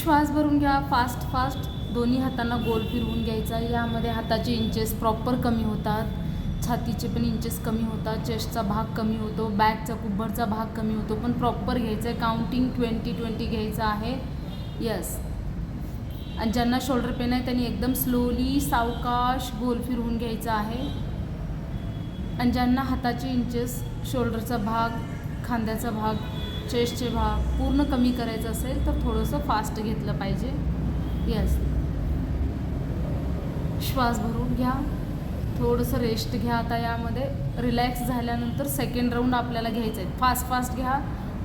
श्वास भरून घ्या. फास्ट फास्ट दोन्ही हातांना गोल फिरवून घ्यायचा. यामध्ये हाताचे इंचेस प्रॉपर कमी होतात, छातीचे पण इंचेस कमी होतात, चेस्टचा भाग कमी होतो, बॅकचा कुंभरचा भाग कमी होतो. पण प्रॉपर घ्यायचं आहे. काउंटिंग 20-20 घ्यायचं आहे. यस. आणि ज्यांना शोल्डर पेन आहे त्यांनी एकदम स्लोली सावकाश गोल फिरवून घ्यायचा आहे. आणि ज्यांना हाताचे इंचेस, शोल्डरचा भाग, खांद्याचा भाग, चेस्टचे भाग पूर्ण कमी करायचं असेल तर थोडंसं फास्ट घेतलं पाहिजे. यस. श्वास भरून घ्या. थोडंसं रेस्ट घ्या. आता यामध्ये रिलॅक्स झाल्यानंतर सेकंड राऊंड आपल्याला घ्यायचं आहे. फास्ट फास्ट घ्या.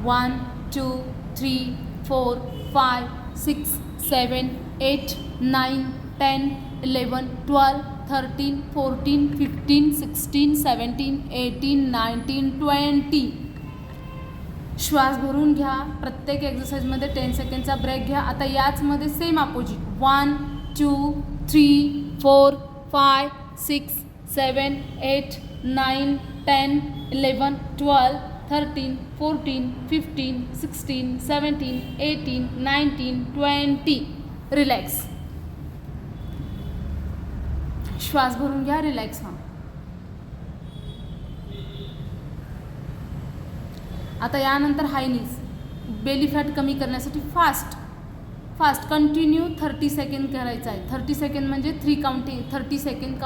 1 2 3 4 5 6 7 8 9 10 11 12 13 14 15 16 17 18 19 20. श्वास भरून घ्या. प्रत्येक एक्सरसाइजमध्ये 10 सेकंडचा ब्रेक घ्या. आता याचमध्ये सेम अपोजिट 1 2 3 4 5 6 7 8 9 10 11 12 13 14 15 16 17 18 19 20. रिलॅक्स. श्वास भरून घ्या. रिलॅक्स व्हा. आता यानंतर हाय नीज. बेली फॅट कमी करण्यासाठी फास्ट कंटिन्यू 30 सेकंड करायचं आहे. 30 सेकंड म्हणजे 30 सेकंड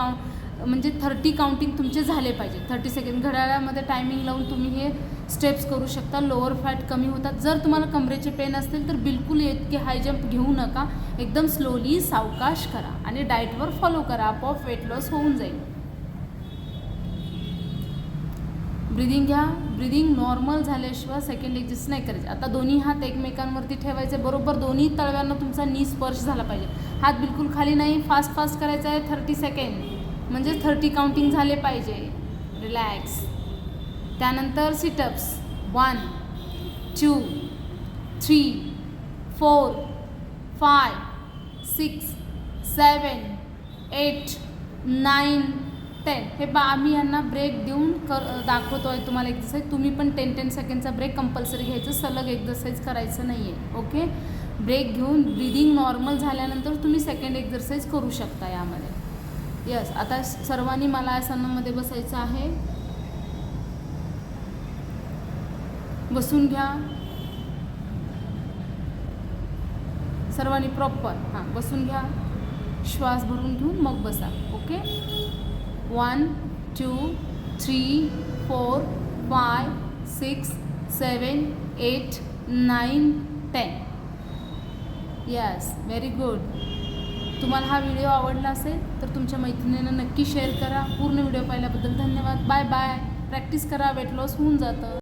म्हणजे 30 काउंटिंग तुमचे झाले पाहिजे. 30 सेकंड घड्याळामध्ये टायमिंग लावून तुम्ही हे स्टेप्स करू शकता. लोअर फॅट कमी होतात. जर तुम्हाला कमरेचे पेन असतील तर बिलकुल इतके हाय जंप घेऊ नका. एकदम स्लोली सावकाश करा आणि डाएटवर फॉलो करा. आपोआप वेट लॉस होऊन जाईल. ब्रिदिंग घ्या. ब्रिदिंग नॉर्मल झाल्याशिवाय सेकंड एक्झरसाइज नाही करायचे. आता दोन्ही हात एकमेकांवरती ठेवायचे. बरोबर दोन्ही तळव्यांना तुमचा नी स्पर्श झाला पाहिजे. हात बिलकुल खाली नाही. फास्ट करायचं आहे. 30 सेकंड म्हणजे 30 काउंटिंग झाले पाहिजे. रिलॅक्स. त्यानंतर सिटअप्स 1 2 3 4 5 6 7 8 9 10. हे आम्ही यांना ब्रेक देऊन दाखवतो आहे तुम्हाला एक्सरसाइज. तुम्ही पण 10 सेकंडचा ब्रेक कंपल्सरी घ्यायचं. सलग एक्सरसाइज करायचं नाही आहे. ओके. ब्रेक घेऊन ब्रिदिंग नॉर्मल झाल्यानंतर तुम्ही सेकंड एक्सरसाइज करू शकता यामध्ये. यस. आता सर्वांनी मला आसनामध्ये बसायचं आहे. बसून घ्या. सर्वांनी प्रॉपर बसून घ्या. श्वास भरून घेऊन मग बसा. ओके. 1 2 3 4 5 6 7 8 9 10. यस. Very good. तुम्हाला हा व्हिडिओ आवडला असेल तर तुमच्या मैत्रिणींना नक्की शेअर करा. पूर्ण व्हिडिओ पाहिल्याबद्दल धन्यवाद. Bye bye. प्रॅक्टिस करा. वेट लॉस होऊन जातं.